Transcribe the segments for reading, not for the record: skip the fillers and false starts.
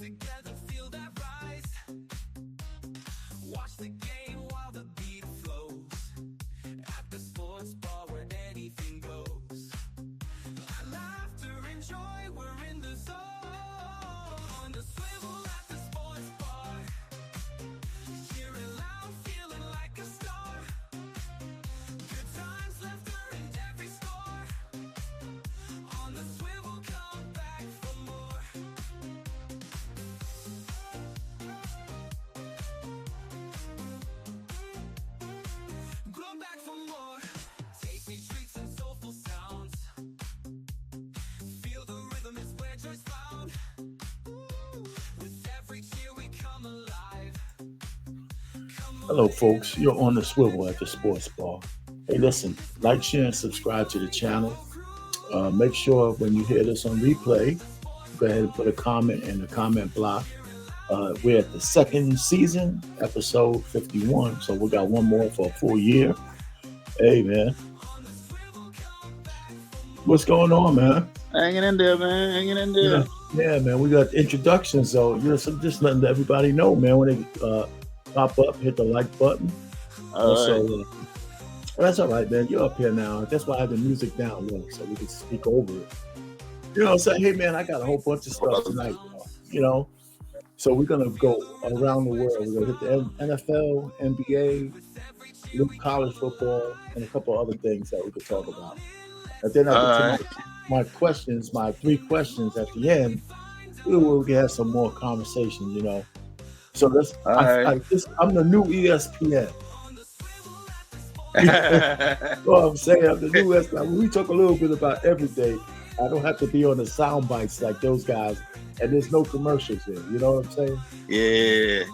together, feel that rise. Watch the game while the beat flows. At the sports bar where anything goes. Laughter and joy, we're in the zone. On the swivel at the sports bar. Cheering loud, feeling like a star. Good times, laughter and every score. On the swivel, come back for more. Go back for more. Take me streets and soulful sounds. Feel the rhythm is where joy's found. With every cheer we come alive. Hello, folks. You're on the swivel at the sports bar. Hey, listen, like, share, and subscribe to the channel. Make sure when you hear this on replay, go ahead and put a comment in the comment block. We're at the second season, episode 51. So we got one more for a full year. Hey, man. What's going on, man? Hanging in there, man. Hanging in there. Yeah, man. We got introductions, so so just letting everybody know, man, when they pop up, hit the like button. All That's all right, man. You're up here now. That's why I have the music down low, so we can speak over it. You know, say, hey, man, I got a whole bunch of stuff tonight. You know, so we're gonna go around the world. We're gonna hit the NFL, NBA, college football, and a couple other things that we could talk about. And then I get to my questions, my 3 questions at the end. We'll have some more conversation. You know, so that's I'm the new ESPN. You know what I'm saying? I'm the new ESPN. We talk a little bit about every day. I don't have to be on the sound bites like those guys, and there's no commercials here. You know what I'm saying? Yeah.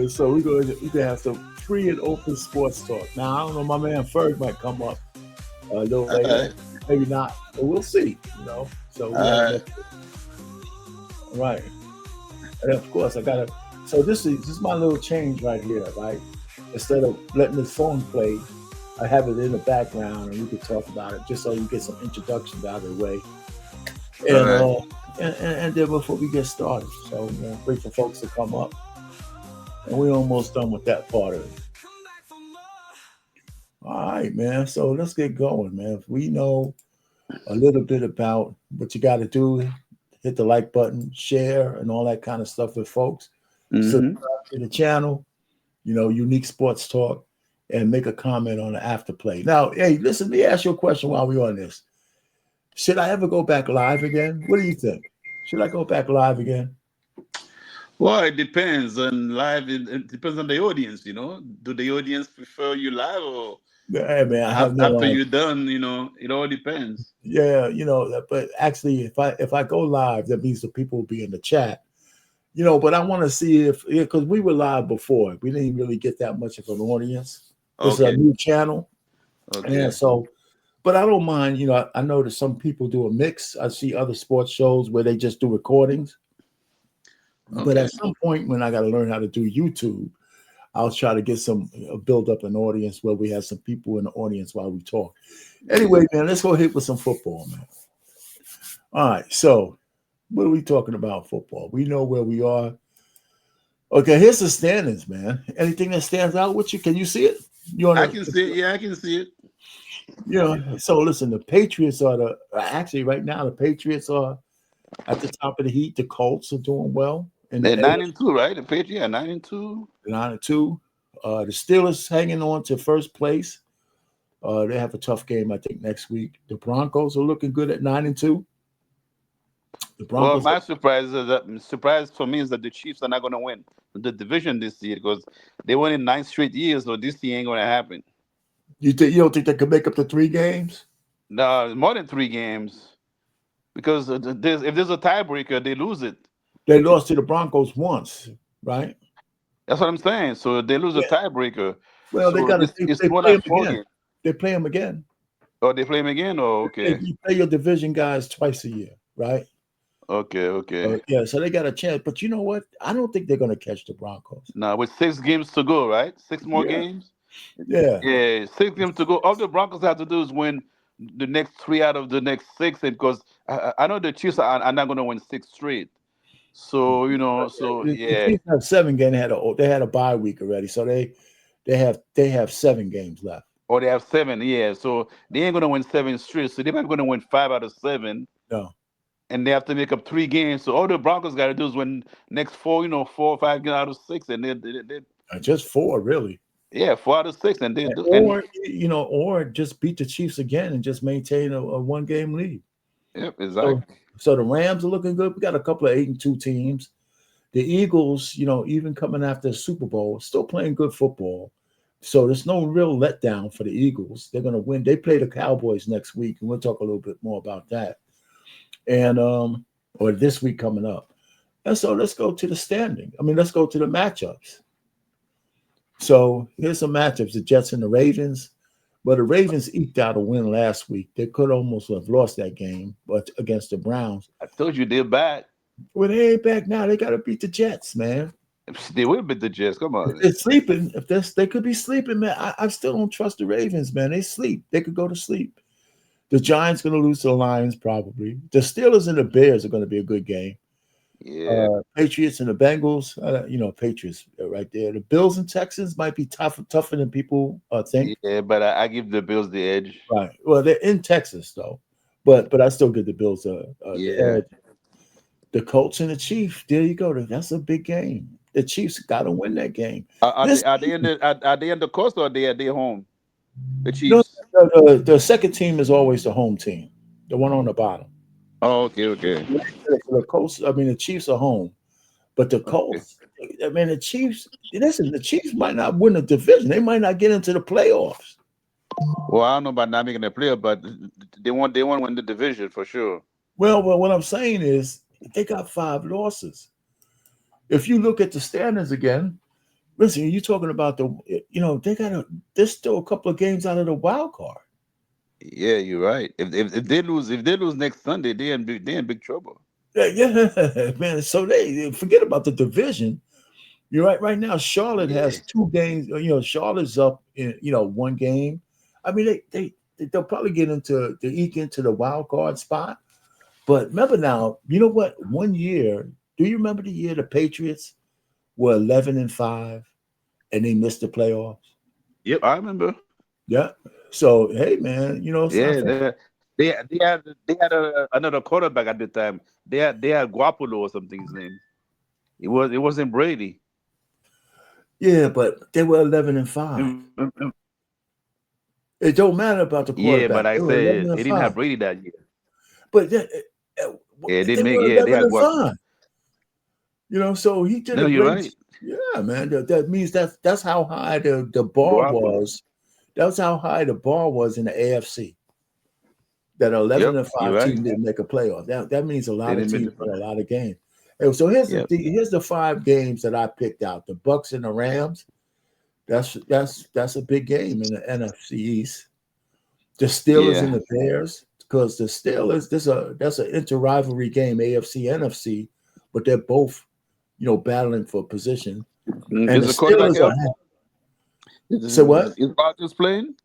So we're gonna have some free and open sports talk. Now I don't know, my man Ferg might come up a little later, maybe not, but we'll see. You know, so right. And of course, I gotta. So this is my little change right here, right? Instead of letting the song play, I have it in the background, and we could talk about it just so you get some introductions out of the way. And then before we get started, so wait for folks to come up, and we're almost done with that part of it. All right, man. So let's get going, man. If we know a little bit about what you got to do, hit the like button, share, and all that kind of stuff with folks. Subscribe to the channel, you know, Unique Sports Talk, and make a comment on the afterplay. Now, hey, listen, let me ask you a question while we're on this. Should I ever go back live again? What do you think? Should I go back live again? Well, it depends on live. It depends on the audience, you know. Do the audience prefer you live or Yeah, man, I have no after idea. you're done? You know, it all depends. Yeah, you know, but actually, if I go live, that means the people will be in the chat. You know, but I want to see because we were live before, we didn't really get that much of an audience. This is a new channel, and so, but I don't mind. You know, I know that some people do a mix. I see other sports shows where they just do recordings. But at some point, when I got to learn how to do YouTube, I'll try to get build up an audience where we have some people in the audience while we talk. Anyway, man, let's go hit with some football, man. All right, so what are we talking about? Football. We know where we are. Okay, here's the standings, man. Anything that stands out with you? Can you see it? I can see it. Yeah, I can see it. Yeah. So listen, the Patriots are actually right now the Patriots are at the top of the heat. The Colts are doing well. And they're 9-2, right? The Patriots are 9-2. 9-2. The Steelers hanging on to first place. They have a tough game, I think, next week. The Broncos are looking good at 9-2. The Broncos. Well, my surprise for me is that the Chiefs are not going to win the division this year because they won in 9 straight years, so this year ain't going to happen. You don't think they can make up the 3 games? No, more than 3 games. Because if there's a tiebreaker, they lose it. They lost to the Broncos once, right? That's what I'm saying. So they lose a tiebreaker. Well, so they got to. They play them again. They play them again. Oh, they play them again? Oh, okay. You play your division guys twice a year, right? Okay. Yeah, so they got a chance. But you know what? I don't think they're going to catch the Broncos. No, with 6 games to go, right? 6 more games? Yeah. Yeah, 6 games to go. All the Broncos have to do is win the next 3 out of the next 6 because I know the Chiefs are not going to win 6 straight. So so The yeah, Chiefs have 7 games. They had a bye week already, so they have 7 games left. or they have 7. Yeah, so they ain't gonna win 7 straight. So they might gonna win 5 out of 7, No, and they have to make up 3 games. So all the Broncos got to do is win next 4, 4 or 5 games out of 6, and they just 4 really. yeah, 4 out of 6, and they do. And Or just beat the Chiefs again and just maintain a 1-game lead. yep, So, exactly. so the Rams are looking good. We got a couple of 8-2 teams. The Eagles, even coming after the Super Bowl, still playing good football. So there's no real letdown for the Eagles. They're going to win. They play the Cowboys next week, and we'll talk a little bit more about that. And or this week coming up. And so let's go to the standing. Let's go to the matchups. So here's some matchups: the Jets and the Ravens. But the Ravens eked out a win last week. They could almost have lost that game, but against the Browns. I told you they're bad. Well, they ain't back now. They got to beat the Jets, man. They will beat the Jets. Come If on, they're sleeping, they could be sleeping, man. I still don't trust the Ravens, man. They sleep. They could go to sleep. The Giants going to lose to the Lions probably. The Steelers and the Bears are going to be a good game. yeah, Patriots and the Bengals, Patriots right there. The Bills and Texans might be tougher than people think. yeah, but I give the Bills the edge. Right. Well, they're in Texas though, but I still give the Bills the Yeah. edge. The Colts and the Chiefs. There you go. That's a big game. The Chiefs got to win that game. Are This they in the coast, or are they at their home? The no, Chiefs. the second team is always the home team, the one on the bottom. Oh, okay. The Colts. The Chiefs are home, but the Okay. Colts. The Chiefs. Listen, the Chiefs might not win the division. They might not get into the playoffs. Well, I don't know about not making the playoff, but they want to win the division for sure. Well, what I'm saying is they got 5 losses. If you look at the standings again, listen, you're talking about there's still a couple of games out of the wild card. Yeah, you're right. If they lose next Sunday, they in big trouble. Yeah, man. So they forget about the division. You're right. Right now, Charlotte Yeah. has 2 games. Charlotte's up in 1 game. They'll probably get eke into the wild card spot. But remember now, you know what? One year, do you remember the year the Patriots were 11-5 and they missed the playoffs? Yep, I remember. Yeah. So hey, man, it's not Yeah, fair. they had another quarterback at the time. They had Guapolo or something. His name. It wasn't Brady. Yeah, but they were 11-5. Mm. It don't matter about the Yeah, quarterback. but I They were eleven said and they didn't have five. Brady that year. But Yeah, they were they 11 had and Guap. 5. So he did No, a you're great. right. Yeah, man. That means that's how high the bar Guapolo. was. That's how high the bar was in the AFC. That 11 Yep, and you're 5 right. team didn't make a playoff. That means a They lot of didn't make teams the won a playoff. lot of games. And so here's Yep. here's the 5 games that I picked out. The Bucks and the Rams. That's a big game in the NFC East. The Steelers and Yeah. the Bears, because the Steelers, that's an inter-rivalry game, AFC, NFC, but they're both, battling for position. And the Is the quarterback Steelers are. healthy? So what? Is Rodgers playing?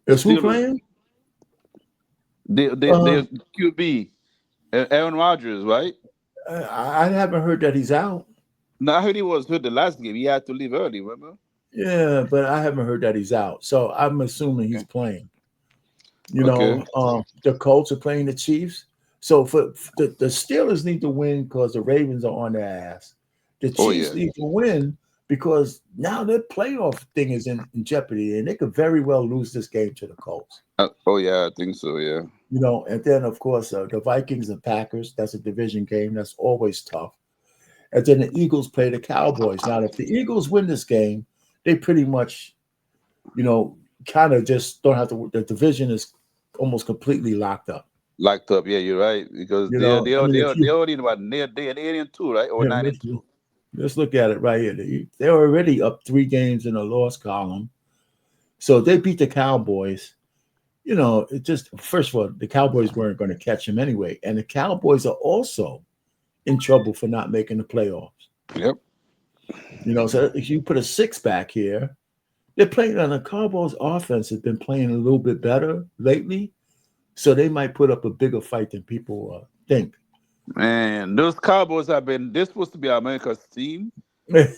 The Is who Steelers. playing? They QB Aaron Rodgers, right? I haven't heard that he's out. No, I heard he was hurt the last game. He had to leave early. Remember? Yeah, but I haven't heard that he's out. So I'm assuming he's Okay. playing. Okay. The Colts are playing the Chiefs. So for the Steelers need to win because the Ravens are on their ass. The Oh Chiefs yeah. need to win because now their playoff thing is in jeopardy, and they could very well lose this game to the Colts. Oh yeah, I think so. Yeah. And then of course the Vikings and Packers. That's a division game. That's always tough. And then the Eagles play the Cowboys. Now, if the Eagles win this game, they pretty much, kind of just don't have to. The division is almost completely locked up. Locked up. Yeah, you're right. Because You know, I mean, if they you already about they're 8-2, right? Or yeah, 9-2. let's look at it right here. They're already up 3 games in the loss column. So they beat the Cowboys. It just first of all, the Cowboys weren't going to catch them anyway, and the Cowboys are also in trouble for not making the playoffs. Yep. So if you put a 6 back here, they're playing on the Cowboys offense has been playing a little bit better lately. So they might put up a bigger fight than people think. Man, those Cowboys have been. They're supposed to be America's team,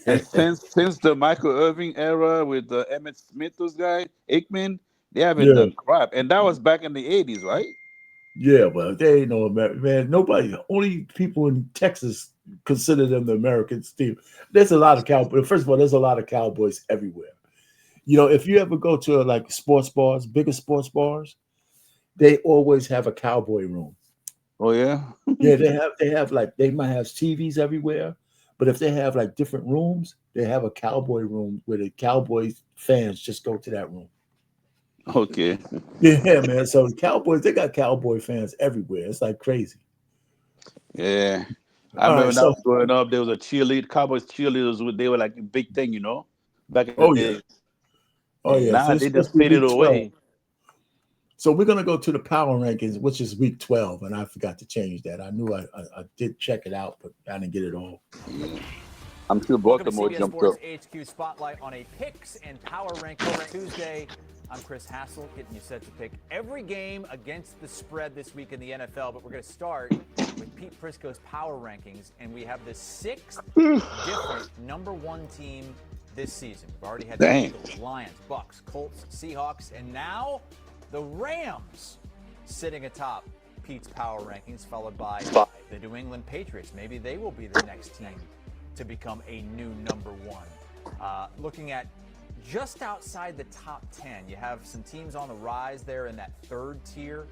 and since the Michael Irving era with the Emmett Smith, those guys, Aikman, they haven't Yeah, done crap. And that was back in the '80s, right? yeah, but they ain't no American, man. Nobody, only people in Texas consider them the American team. There's a lot of Cowboys. First of all, there's a lot of Cowboys everywhere. You know, if you ever go to like sports bars, bigger sports bars, they always have a cowboy room. Oh yeah. Yeah, they have like they might have TVs everywhere, but if they have like different rooms, they have a cowboy room where the Cowboys fans just go to that room. Okay. Yeah, man. So the Cowboys, they got Cowboy fans everywhere. It's like crazy. Yeah. I All remember right, when I so was growing up, there was a cheerlead Cowboys cheerleaders. They were like a big thing, back in the oh yeah, day. oh And yeah. So now it's they supposed just to be faded week 12. away. So we're gonna go to the power rankings, which is week 12, and I forgot to change that. I knew I did check it out, but I didn't get it all. Yeah. I'm sure Welcome to Baltimore CBS jumped Sports up. HQ Spotlight on a Picks and Power Rankings Tuesday. I'm Chris Hassel, getting you set to pick every game against the spread this week in the NFL. But we're going to start with Pete Prisco's Power Rankings, and we have the 6th different number 1 team this season. We've already had the Eagles, Lions, Bucks, Colts, Seahawks, and now the Rams sitting atop Pete's Power Rankings, followed by the New England Patriots. Maybe they will be the next team to become a new number 1. Looking at just outside the top 10, you have some teams on the rise there in that 3rd tier.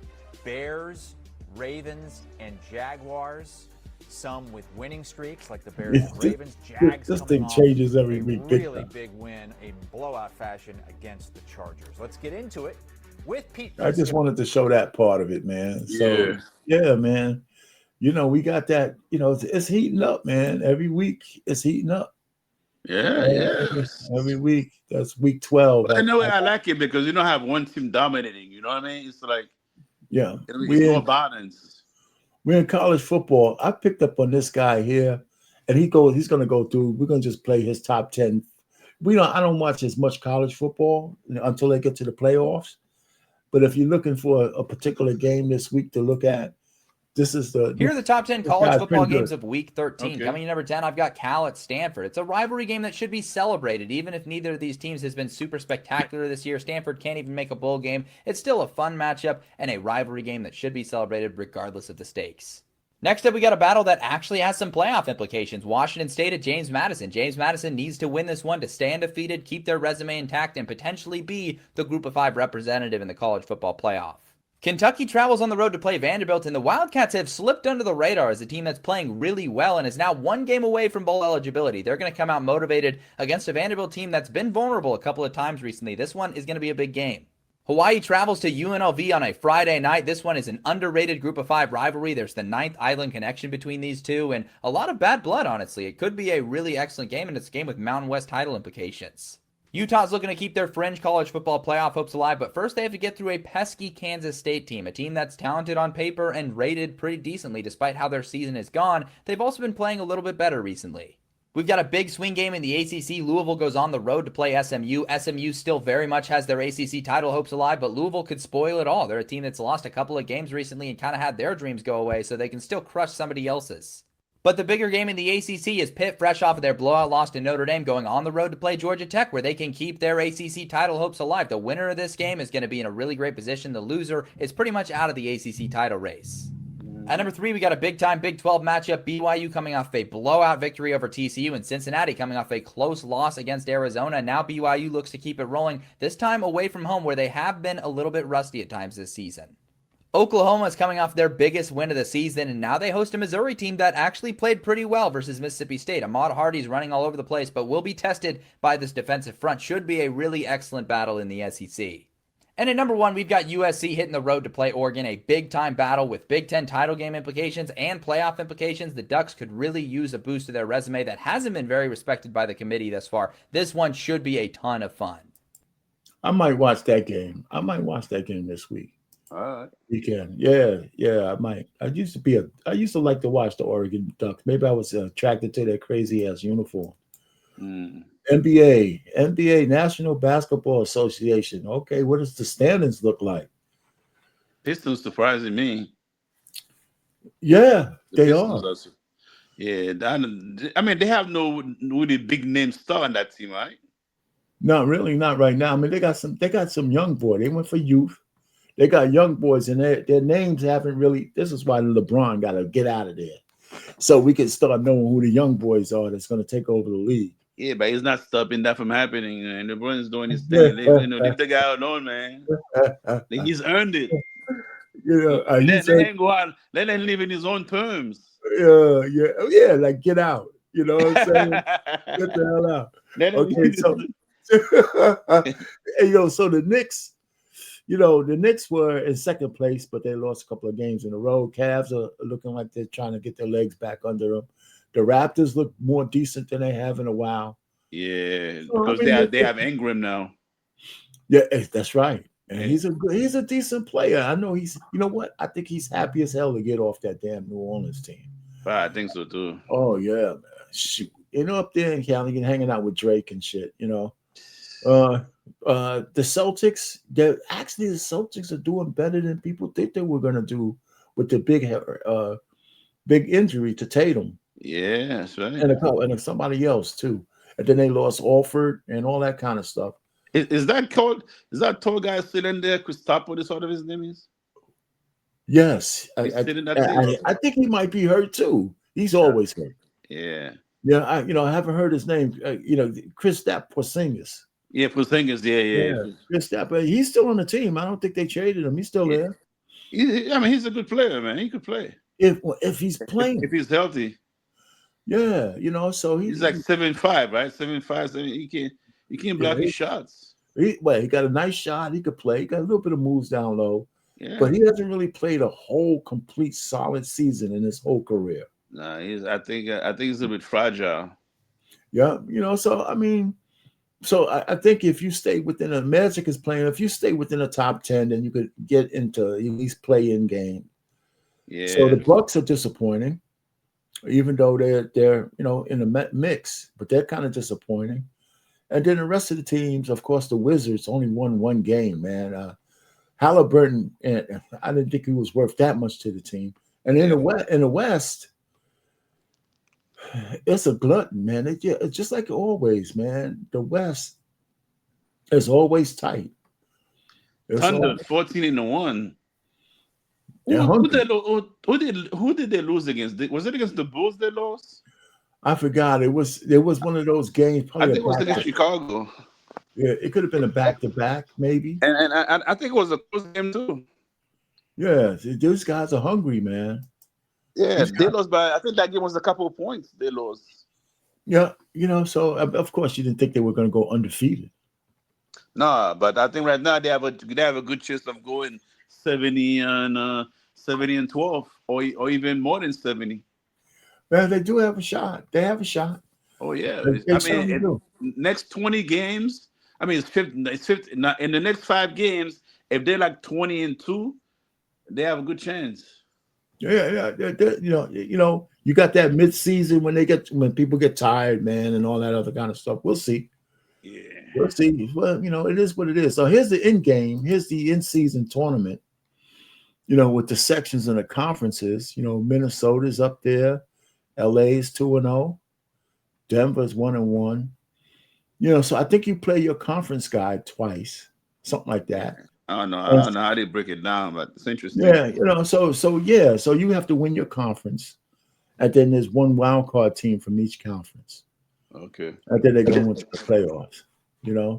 Bears, Ravens, and Jaguars. Some with winning streaks like the Bears and Ravens. Jags This coming thing off changes every a week. really big win, a blowout fashion against the Chargers. Let's get into it with Pete. I just wanted to show that part of it, man. So yeah, man. You know, we got that. You know, it's heating up, man. Every week it's heating up. Yeah. Every week. That's week 12. But in a way, I like it because you don't have one team dominating. You know what I mean? It's like, Yeah, it's more balance. we're in college football. I picked up on this guy here, and he's going to go through. We're going to just play his top 10. I don't watch as much college football until they get to the playoffs. But if you're looking for a particular game this week to look at, here are the top 10 college football games good. of week 13. Okay. Coming in number 10, I've got Cal at Stanford. It's a rivalry game that should be celebrated, even if neither of these teams has been super spectacular this year. Stanford can't even make a bowl game. It's still a fun matchup and a rivalry game that should be celebrated regardless of the stakes. Next up, we got a battle that actually has some playoff implications. Washington State at James Madison. James Madison needs to win this one to stay undefeated, keep their resume intact, and potentially be the Group of 5 representative in the college football playoff. Kentucky travels on the road to play Vanderbilt, and the Wildcats have slipped under the radar as a team that's playing really well and is now 1 game away from bowl eligibility. They're going to come out motivated against a Vanderbilt team that's been vulnerable a couple of times recently. This one is going to be a big game. Hawaii travels to UNLV on a Friday night. This one is an underrated Group of 5 rivalry. There's the 9th Island connection between these two, and a lot of bad blood, honestly. It could be a really excellent game, and it's a game with Mountain West title implications. Utah's looking to keep their fringe college football playoff hopes alive, but first they have to get through a pesky Kansas State team, a team that's talented on paper and rated pretty decently despite how their season has gone. They've also been playing a little bit better recently. We've got a big swing game in the ACC. Louisville goes on the road to play SMU. SMU still very much has their ACC title hopes alive, but Louisville could spoil it all. They're a team that's lost a couple of games recently and kind of had their dreams go away, so they can still crush somebody else's. But the bigger game in the ACC is Pitt, fresh off of their blowout loss to Notre Dame, going on the road to play Georgia Tech, where they can keep their ACC title hopes alive. The winner of this game is going to be in a really great position. The loser is pretty much out of the ACC title race. At number 3, we got a big-time Big 12 matchup. BYU coming off a blowout victory over TCU, and Cincinnati coming off a close loss against Arizona. Now BYU looks to keep it rolling, this time away from home, where they have been a little bit rusty at times this season. Oklahoma is coming off their biggest win of the season, and now they host a Missouri team that actually played pretty well versus Mississippi State. Ahmad Hardy's running all over the place, but will be tested by this defensive front. Should be a really excellent battle in the SEC. And at number 1, we've got USC hitting the road to play Oregon, a big-time battle with Big Ten title game implications and playoff implications. The Ducks could really use a boost to their resume that hasn't been very respected by the committee thus far. This one should be a ton of fun. I might watch that game. This week. All right. Weekend. Yeah, I might. I used to like to watch the Oregon Ducks. Maybe I was attracted to their crazy ass uniform. NBA, National Basketball Association. Okay, what does the standings look like? Pistons surprising me. Yeah, The They Pistons are. also. Yeah, I mean, they have no really big name star on that team, right? Not really, not right now. I mean, they got some young boy. They went for youth. They got young boys, and their names haven't really. This is why LeBron got to get out of there, so we can start knowing who the young boys are that's going to take over the league. Yeah, but he's not stopping that from happening. And LeBron's doing his thing. Leave the guy alone, man. He's earned it. Let him go out. Let him live in his own terms. Yeah, like get out. You know what I'm saying? Get the hell out. Okay, so so the Knicks, the Knicks were in second place, but they lost a couple of games in a row. Cavs are looking like they're trying to get their legs back under them. The Raptors look more decent than they have in a while. Yeah, because they have Ingram now. Yeah, that's right. And he's a decent player. I know he's. You know what? I think he's happy as hell to get off that damn New Orleans team. I think so too. Oh yeah, man. Shoot. Up there in Cali, hanging out with Drake and shit. The Celtics. The Celtics are doing better than people think they were gonna do with the big injury to Tatum. Yeah, that's right. And somebody else too. And then they lost Alford and all that kind of stuff. Is that tall guy still in there? Kristaps, is what his name is? Yes, I think he might be hurt too. He's always hurt. Yeah. Yeah, I haven't heard his name. Kristaps Porzingis. Yeah, Porzingis. Yeah. Kristaps, he's still on the team. I don't think they traded him. He's still there. He's a good player, man. He could play if he's playing. If he's healthy. Yeah, so he's like 7'5", right? 7'5", 7. He can block his shots. He got a nice shot. He could play. He got a little bit of moves down low. Yeah. But he hasn't really played a whole complete solid season in his whole career. Nah, I think he's a bit fragile. Yeah, so I mean, I think if you stay within Magic is playing, if you stay within the top 10, then you could get into at least play in game. Yeah. So the Bucks are disappointing, even though they're in the mix, but they're kind of disappointing. And then the rest of the teams, of course, the Wizards only won one game, man. Halliburton, and I didn't think he was worth that much to the team. And in the West, it's a glutton, man. It's just like always, man. The West is always tight. Thunder 14-1. Who did they lose against? Was it against the Bulls they lost? I forgot. It was one of those games. I think it was against Chicago. Yeah, it could have been a back-to-back, maybe. And I think it was a close game too. Yeah, those guys are hungry, man. Yeah, they lost by. I think that game was a couple of points. They lost. Yeah, so of course you didn't think they were going to go undefeated. Nah, but I think right now they have a good chance of going 70-12, or even more than 70. Man, they do have a shot. They have a shot. Oh yeah, next 20 games. I mean, it's 50. It's 50. Now, in the next 5 games, if they're like 20-2, they have a good chance. Yeah. You got that mid-season when people get tired, man, and all that other kind of stuff. We'll see. Yeah, we'll see. Well, it is what it is. So here's the end game. Here's the in-season tournament. With the sections and the conferences. Minnesota's up there. LA's 2-0. Denver's 1-1. So I think you play your conference guide twice, something like that. I don't know how they break it down, but it's interesting. Yeah, so you have to win your conference, and then there's one wild card team from each conference. Okay. And then they go into the playoffs.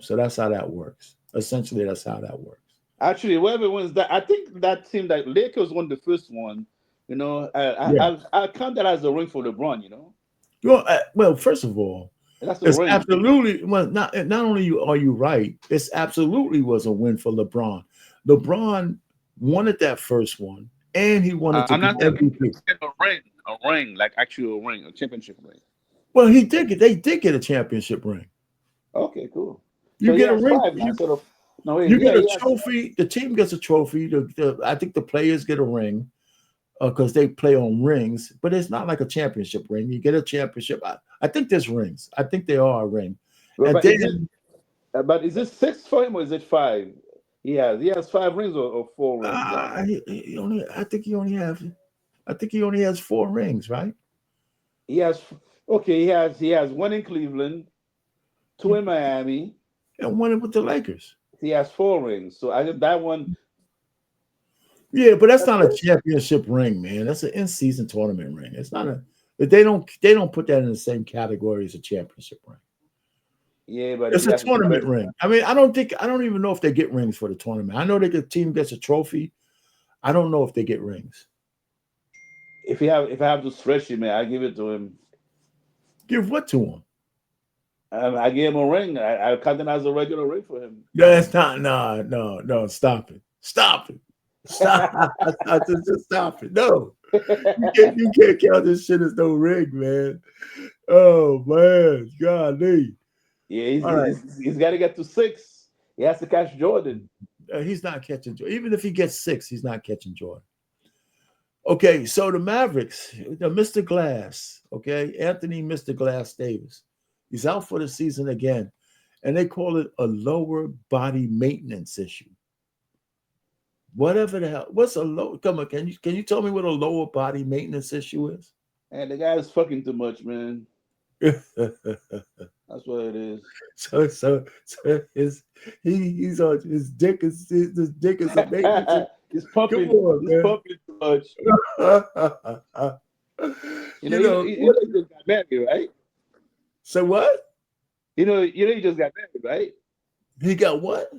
So that's how that works. Essentially, that's how that works. Actually, whoever wins that, I think that team that Lakers won the first one. I count that as a ring for LeBron. Well, first of all, it's ring. Absolutely not only are you right, it's absolutely was a win for LeBron. LeBron wanted that first one, and he wanted to be MVP. A ring, like actual ring, a championship ring. Well, they did get a championship ring. Okay, cool. You get a ring. You get a trophy. The team gets a trophy. I think the players get a ring. Because they play on rings, but it's not like a championship ring. You get a championship. I think there's rings. I think they are a ring. But is it 6 for him or is it 5? He has 5 rings or 4 rings. I think he only has. I think he only has 4 rings, right? He has he has 1 in Cleveland, 2 in Miami, and 1 with the Lakers. He has 4 rings. So I think that one. Yeah, but that's not a championship ring, man. That's an in-season tournament ring. It's not a. They don't put that in the same category as a championship ring. Yeah, but it's a tournament ring. I mean, I don't even know if they get rings for the tournament. I know the team gets a trophy. I don't know if they get rings. If I have to stretch it, man, I give it to him. Give what to him? I gave him a ring. I count it as a regular ring for him. That's not. No. Stop it. Stop. Just stop it. No, you can't count this shit as no ring, man. Oh man, golly. Yeah, he's got to get to 6. He has to catch Jordan. He's not catching Jordan. Even if he gets 6, he's not catching Jordan. Okay, so the Mavericks, Mr. Glass, okay, Anthony Mr. Glass Davis, he's out for the season again, and they call it a lower body maintenance issue. Whatever the hell, what's a low? Come on, can you tell me what a lower body maintenance issue is? And the guy's fucking too much, man. That's what it is. So he's on his dick is a maintenance. He's pumping. He's pumping too much. You just got married, right? So what? You know, he just got married, right? He got what?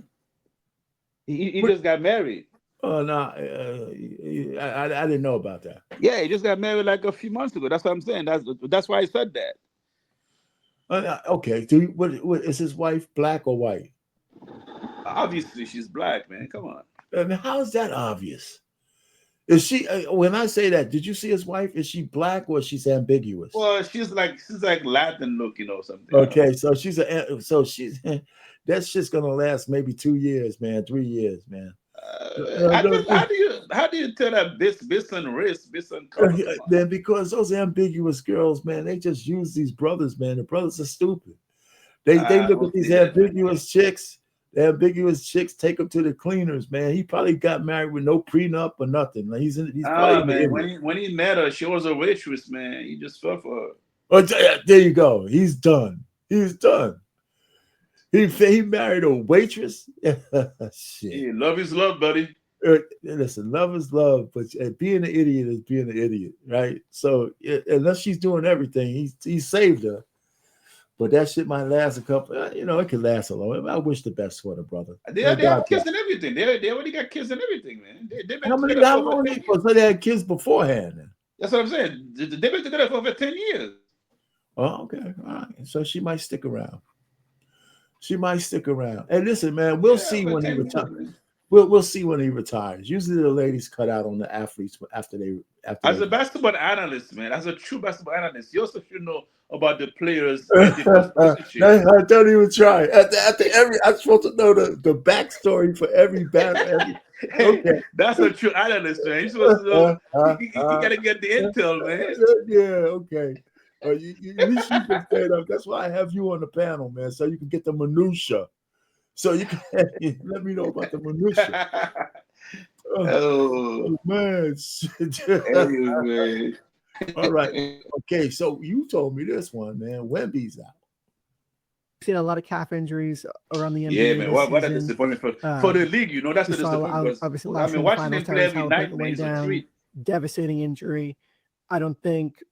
He just got married. Oh no, I didn't know about that. Yeah, he just got married like a few months ago. That's what I'm saying. That's why I said that. Okay. What is his wife black or white? Obviously, she's black, man. Come on. I mean, how is that obvious? Is she? When I say that, did you see his wife? Is she black or she's ambiguous? Well, she's like Latin looking or something. Okay, so she's that's just gonna last maybe 2 years, man, 3 years, man. How do you tell that this and race, this and color? Man, because those ambiguous girls, man, they just use these brothers, man. The brothers are stupid. They look at these ambiguous chicks. The ambiguous chicks take them to the cleaners, man. He probably got married with no prenup or nothing. Like he's probably man. When he met her, she was a waitress, man. He just fell for her. Oh, there you go. He's done. He's done. He married a waitress. Shit. Yeah, love is love, buddy. Listen, love is love, but being an idiot is being an idiot, right? So unless she's doing everything, he saved her. But that shit might last a couple. It could last a long. I wish the best for the brother. They have kids and everything. They already got kids and everything, man. How long they had kids beforehand? Then? That's what I'm saying. They've been together for over 10 years. Oh, okay. All right. So she might stick around. And listen, man, we'll see when he retires. We'll see when he retires. Usually the ladies cut out on the athletes after they. As a basketball analyst, man, as a true basketball analyst, you also should know about the players. I don't even try. I'm supposed to know the backstory for every battle. Okay, that's a true analyst, man. You're supposed to know. You gotta get the intel, man. Yeah, okay. At least you can stand up. That's why I have you on the panel, man, so you can get the minutia. So you can let me know about the minutia. Oh man. Man. All right. Okay, so you told me this one, man. Wemby's out. Seen a lot of calf injuries around the NBA. Yeah, man. What a disappointment for the league. That's the disappointment. I mean, watching them play every night, man, is a treat. Devastating injury. I don't think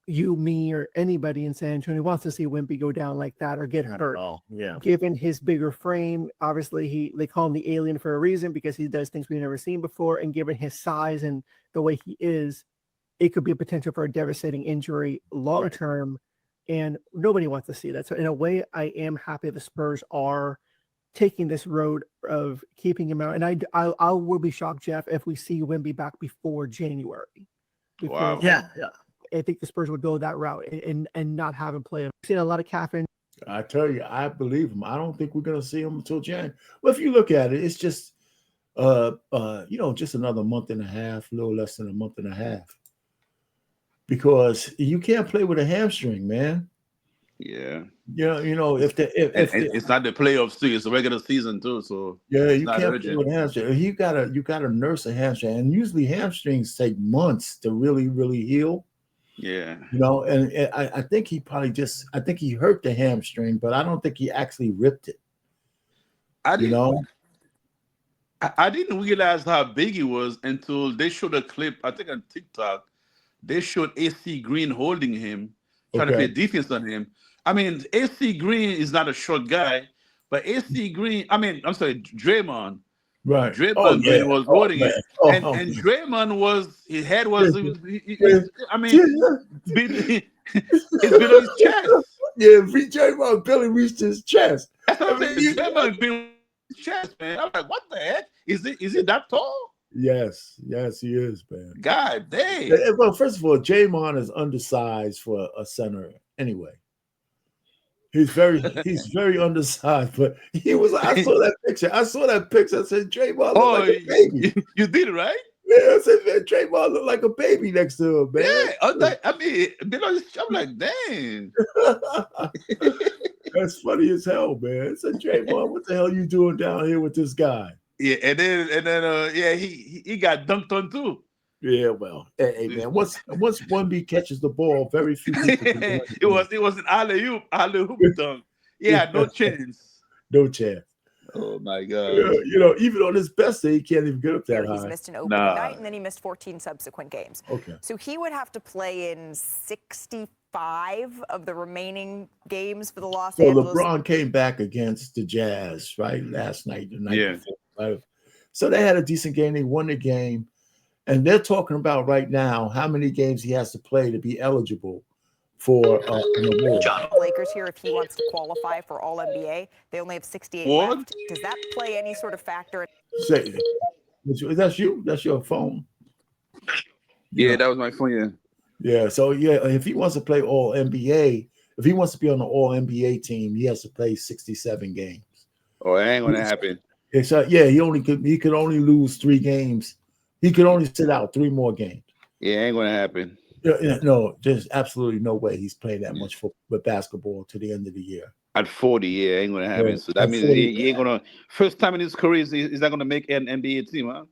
you, me, or anybody in San Antonio wants to see Wemby go down like that or get hurt. Yeah. Given his bigger frame, obviously they call him the alien for a reason because he does things we've never seen before. And given his size and the way he is, it could be a potential for a devastating injury long term. And nobody wants to see that. So in a way, I am happy the Spurs are taking this road of keeping him out. And I will be shocked, Jeff, if we see Wemby back before January. Wow. Yeah. I think the Spurs would go that route and not have him play. I've seen a lot of calf injuries. I tell you, I believe him. I don't think we're going to see him until January. Well, if you look at it, it's just, just another month and a half, a little less than a month and a half. Because you can't play with a hamstring, man. Yeah. If it's not the playoffs too, it's the regular season too. So you can't play with hamstring. You gotta nurse a hamstring, and usually hamstrings take months to really, really heal. Yeah, and I think he hurt the hamstring, but I don't think he actually ripped it. I didn't realize how big he was until they showed a clip, I think on TikTok. They showed AC Green holding him, trying to play defense on him. I mean, AC Green is not a short guy, but AC Green, Draymond. Right. Draymond Green was holding him. And Draymond his head was, it's below his chest. Yeah, Draymond barely reached his chest. Draymond below his chest, man. I'm like, what the heck? Is he that tall? Yes, he is, man. God dang. Well, first of all, Draymond is undersized for a center anyway. He's very undersized, but he was. I saw that picture. I said, Draymond looked like a baby. You did it, right? Yeah, I said, man, Draymond looked like a baby next to him, man. Yeah, I'm like, dang. That's funny as hell, man. I said, Draymond, what the hell you doing down here with this guy? Yeah, and then he got dunked on too. Yeah, well, hey man, once one B catches the ball, very few people can do it. It was an alley-oop dunk. Yeah, no chance. No chance. Oh my God. Even on his best day, he can't even get up that high. He's missed an opening night, and then he missed 14 subsequent games. Okay. So he would have to play in 65 of the remaining games for the Los Angeles. LeBron came back against the Jazz, right, last night, the night before. Right? So they had a decent game. They won the game. And they're talking about right now how many games he has to play to be eligible for an award. Lakers here, if he wants to qualify for All NBA, they only have 68 left. Does that play any sort of factor? Say, that's you? That's your phone? Yeah, that was my phone. Yeah. Yeah. So if he wants to play All NBA, if he wants to be on the All NBA team, he has to play 67 games. Oh, it ain't gonna happen. So he could only lose 3 games. He could only sit out 3 more games. Yeah, ain't gonna happen. No, there's absolutely no way he's playing that much with basketball to the end of the year. At 40, yeah, ain't gonna happen. So that means he ain't gonna. First time in his career, he's not gonna make an NBA team, huh?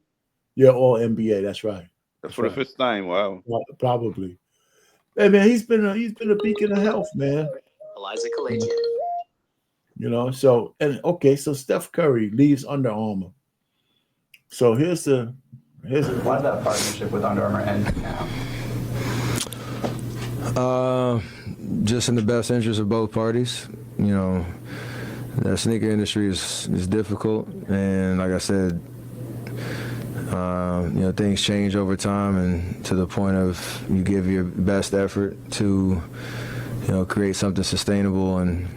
Yeah, All NBA. That's right. For the first time. Wow. Probably. Hey man, he's been a beacon of health, man. Eliza Kalajian. So Steph Curry leaves Under Armour. So here's why did that partnership with Under Armour end now? Just in the best interest of both parties. The sneaker industry is difficult, and like I said, things change over time, and to the point of you give your best effort to create something sustainable. And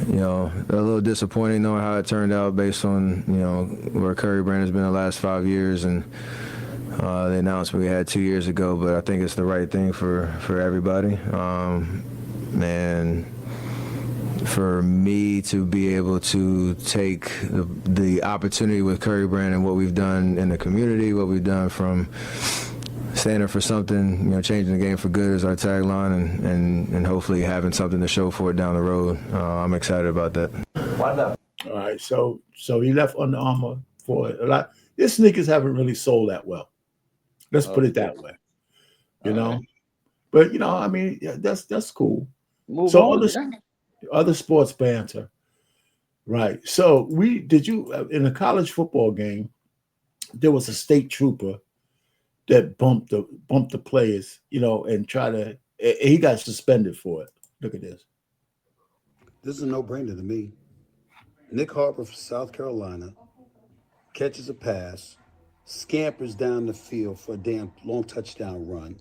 a little disappointing knowing how it turned out based on where Curry Brand has been the last 5 years and the announcement we had 2 years ago. But I think it's the right thing for everybody. And for me to be able to take the opportunity with Curry Brand and what we've done in the community, what we've done from standing for something, changing the game for good is our tagline, and hopefully having something to show for it down the road. I'm excited about that. All right, so he left Under Armour for a lot. His sneakers haven't really sold that well. Let's put it that way. But that's cool. Other sports banter, right? So in a college football game, there was a state trooper that bumped the players, and he got suspended for it. Look at this. This is a no-brainer to me. Nick Harper from South Carolina catches a pass, scampers down the field for a damn long touchdown run,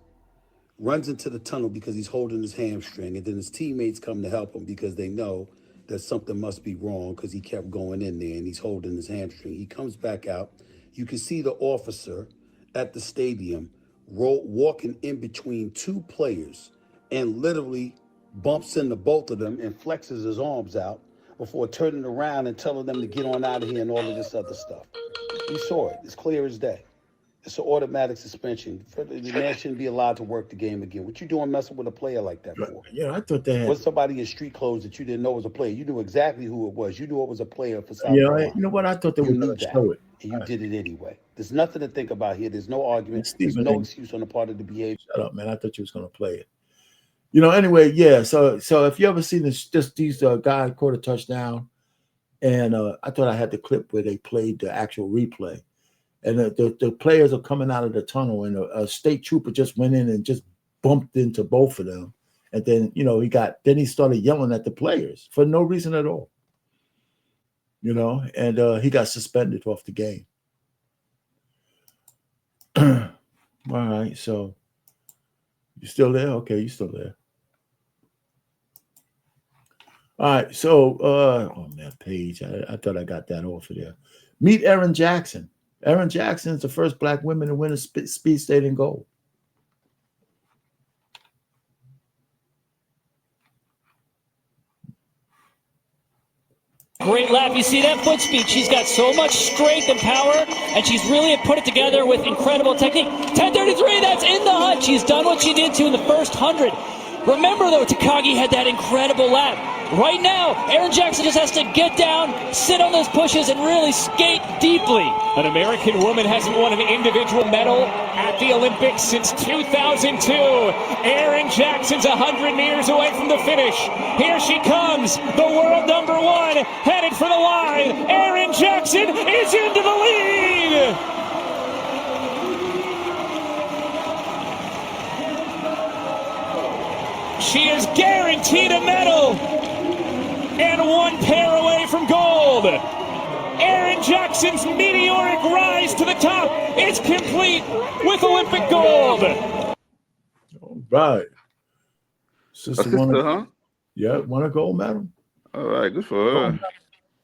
runs into the tunnel because he's holding his hamstring, and then his teammates come to help him because they know that something must be wrong because he kept going in there and he's holding his hamstring. He comes back out. You can see the officer at the stadium walking in between 2 players and literally bumps into both of them and flexes his arms out before turning around and telling them to get on out of here and all of this other stuff. We saw it. It's clear as day. It's an automatic suspension. The man shouldn't be allowed to work the game again. What you doing messing with a player like that for? Yeah, I thought they had. Was somebody in street clothes that you didn't know was a player? You knew exactly who it was. You knew it was a player for South Carolina. You know what? I thought they were going to show it. And you did it anyway. There's nothing to think about here. There's no argument. There's no excuse on the part of the behavior. Shut up, man. I thought you was going to play it. You know, anyway, yeah. So if you ever seen these guys caught a touchdown, and I thought I had the clip where they played the actual replay. And the players are coming out of the tunnel, and a state trooper just went in and just bumped into both of them. And then, you know, he started yelling at the players for no reason at all. You know, and he got suspended off the game. All right, so you still there? Okay, you still there. All right, so oh man, Paige, I thought I got that off of there. Meet Erin Jackson. Erin Jackson is the first Black woman to win a speed state in gold. Great lap. You see that foot speed. She's got so much strength and power, and she's really put it together with incredible technique. 10:33, that's in the hunt. She's done what she did to in the first 100. Remember, though, Takagi had that incredible lap. Right now, Erin Jackson just has to get down, sit on those pushes, and really skate deeply. An American woman hasn't won an individual medal at the Olympics since 2002. Erin Jackson's 100 meters away from the finish. Here she comes, the world number one, headed for the line. Erin Jackson is into the lead. She is guaranteed a medal and one pair away from gold. Erin Jackson's meteoric rise to the top is complete with Olympic gold. All right. Sister won huh? Yeah, won a gold medal. All right, good for her.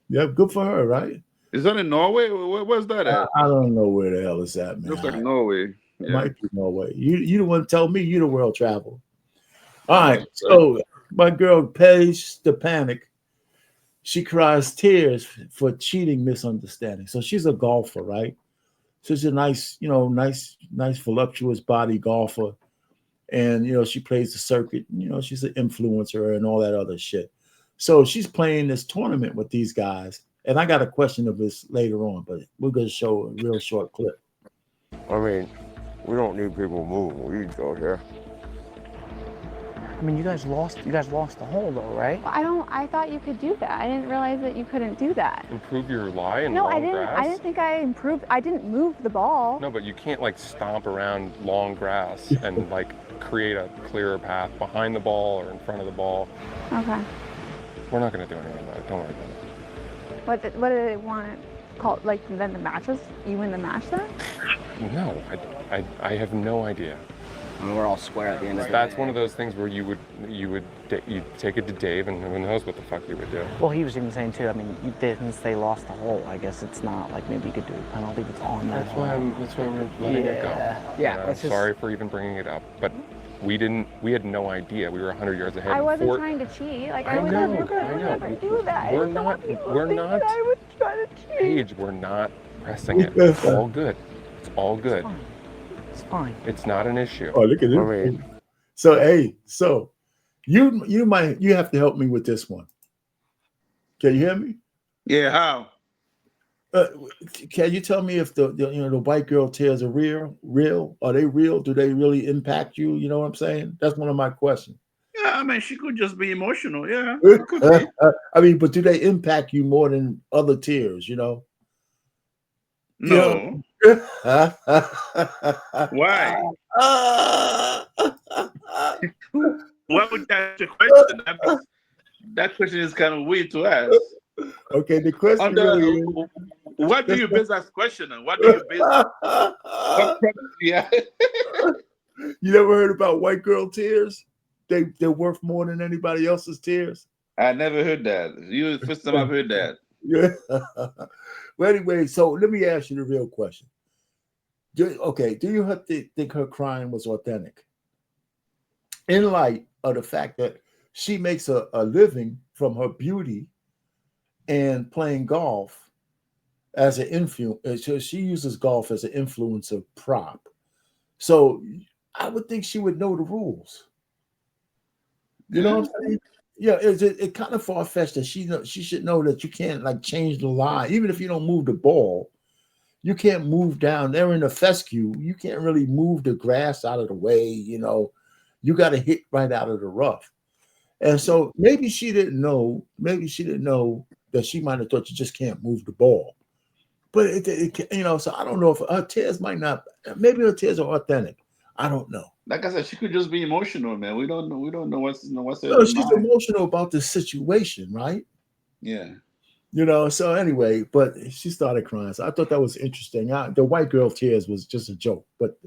Yeah, good for her, right? Is that in Norway? Where's that at? I don't know where the hell it's at, man. Looks like Norway. It might be Norway. You the one tell me you the world travel. All right, so my girl Paige Stepanek, she cries tears for cheating misunderstanding. So she's a golfer, right? She's a nice voluptuous body golfer. And, you know, she plays the circuit. You know, she's an influencer and all that other shit. So she's playing this tournament with these guys. And I got a question of this later on, but we're going to show a real short clip. I mean, we don't need people moving. We go here. I mean, you guys lost the hole though, right? I thought you could do that. I didn't realize that you couldn't do that. Improve your lie in No, long I didn't. grass? I didn't think I improved. I didn't move the ball. No, but you can't like stomp around long grass and like create a clearer path behind the ball or in front of the ball. Okay. We're not gonna do anything about it. Don't worry about it. What do they want? Called like then the matches? You win the match then? No, I have no idea. I mean, we're all square at the end of the day. That's one of those things where you'd take it to Dave, and who knows what the fuck you would do. Well, he was even saying too. I mean, since they lost the hole, I guess it's not like maybe you could do a penalty. It's on that. That's why we're letting it go. Yeah. I'm sorry for even bringing it up, but we had no idea. We were 100 yards ahead. I wasn't trying to cheat. Like I would never do that. We're not. I would try to cheat. Paige, we're not pressing it. It's all good. It's all good. It's fine. It's not an issue. Oh, look at this. So, hey, you have to help me with this one. Can you hear me? Yeah, how? Can you tell me if the white girl tears are real? Are they real? Do they really impact you? You know what I'm saying? That's one of my questions. Yeah, I mean, she could just be emotional. Yeah. I mean, but do they impact you more than other tears? You know? No. Why? Why would that ask a question? That question is kind of weird to ask. Okay, the question what do you base that question on? What do you base yeah. You never heard about white girl tears? They're worth more than anybody else's tears. I never heard that. You the first time I've heard that. Yeah. Well, anyway, so let me ask you the real question. Do you think her crying was authentic? In light of the fact that she makes a living from her beauty and playing golf, as an influence. So she uses golf as an influencer prop. So I would think she would know the rules. You know what I'm saying? Yeah, it kind of far-fetched that she should know that you can't like change the line. Even if you don't move the ball, you can't move down. They're in a fescue. You can't really move the grass out of the way. You know, you got to hit right out of the rough. And so maybe she didn't know. Maybe she didn't know that she might have thought you just can't move the ball. But you know, so I don't know if her tears might not. Maybe her tears are authentic. I don't know. Like I said, she could just be emotional, man. We don't know. We don't know what's No, she's emotional about the situation, right? Yeah. You know. So anyway, but she started crying. So I thought that was interesting. The white girl tears was just a joke. But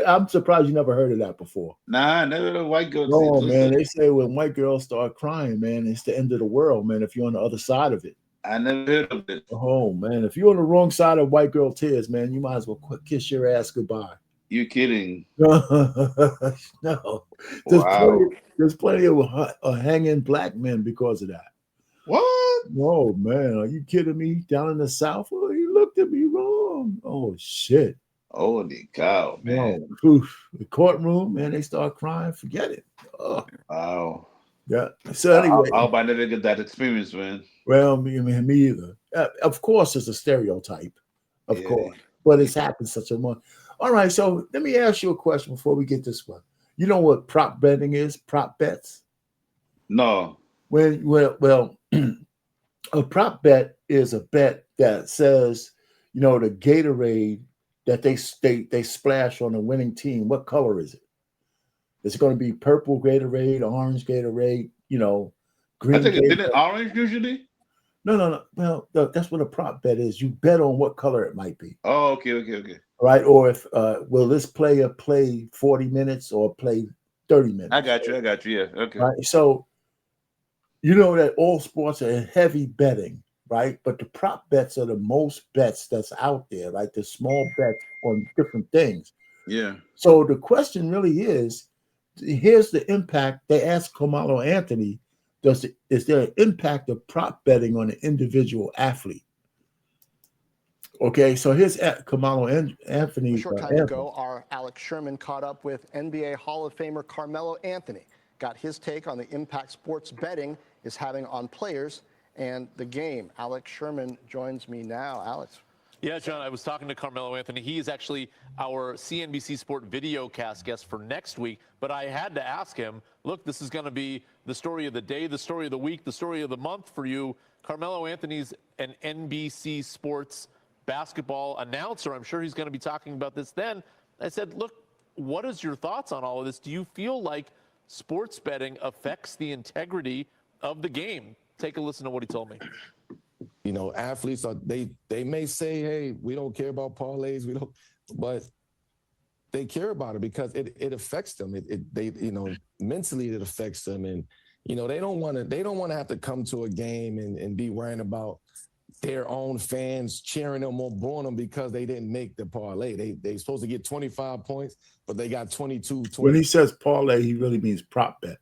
I'm surprised you never heard of that before. Nah, never the white girl. Oh man, they say when white girls start crying, man, it's the end of the world, man. If you're on the other side of it. I never heard of it. Oh man, if you're on the wrong side of white girl tears, man, you might as well kiss your ass goodbye. You're kidding. No. There's plenty of hanging black men because of that. What? Oh man, are you kidding me? Down in the South? Oh, you looked at me wrong. Oh shit. Holy cow, man. Oh, the courtroom, man, they start crying. Forget it. Oh. Wow. Yeah. So anyway. I hope I never get that experience, man. Well, me either. Of course, it's a stereotype. Of course. But it's happened such a month. All right, so let me ask you a question before we get this one. You know what prop betting is? Prop bets? No. Well, a prop bet is a bet that says, you know, the Gatorade that they splash on the winning team. What color is it? Is it going to be purple Gatorade, orange Gatorade? You know, green. I think isn't it orange usually? No. Well, that's what a prop bet is. You bet on what color it might be. Oh, okay. Right, or if will this player play 40 minutes or play 30 minutes? I got you. Yeah, okay. Right, so you know that all sports are heavy betting, right? But the prop bets are the most bets that's out there, right? The small bets on different things. Yeah. So the question really is, here's the impact. They asked Carmelo Anthony, is there an impact of prop betting on an individual athlete? Okay, so here's Carmelo Anthony. A short time ago, our Alex Sherman caught up with NBA Hall of Famer Carmelo Anthony. Got his take on the impact sports betting is having on players and the game. Alex Sherman joins me now. Alex. Yeah, John, I was talking to Carmelo Anthony. He is actually our CNBC Sport video cast guest for next week. But I had to ask him, look, this is going to be the story of the day, the story of the week, the story of the month for you. Carmelo Anthony's an NBC Sports basketball announcer. I'm sure he's going to be talking about this then. I said, look, what is your thoughts on all of this? Do you feel like sports betting affects the integrity of the game? Take a listen to what he told me. You know, athletes they may say, hey, we don't care about parlays, but they care about it because it affects them. They mentally it affects them, and they don't want to have to come to a game and be worrying about their own fans cheering them or booing them because they didn't make the parlay. They supposed to get 25 points, but they got 22. 20. When he says parlay, he really means prop bet.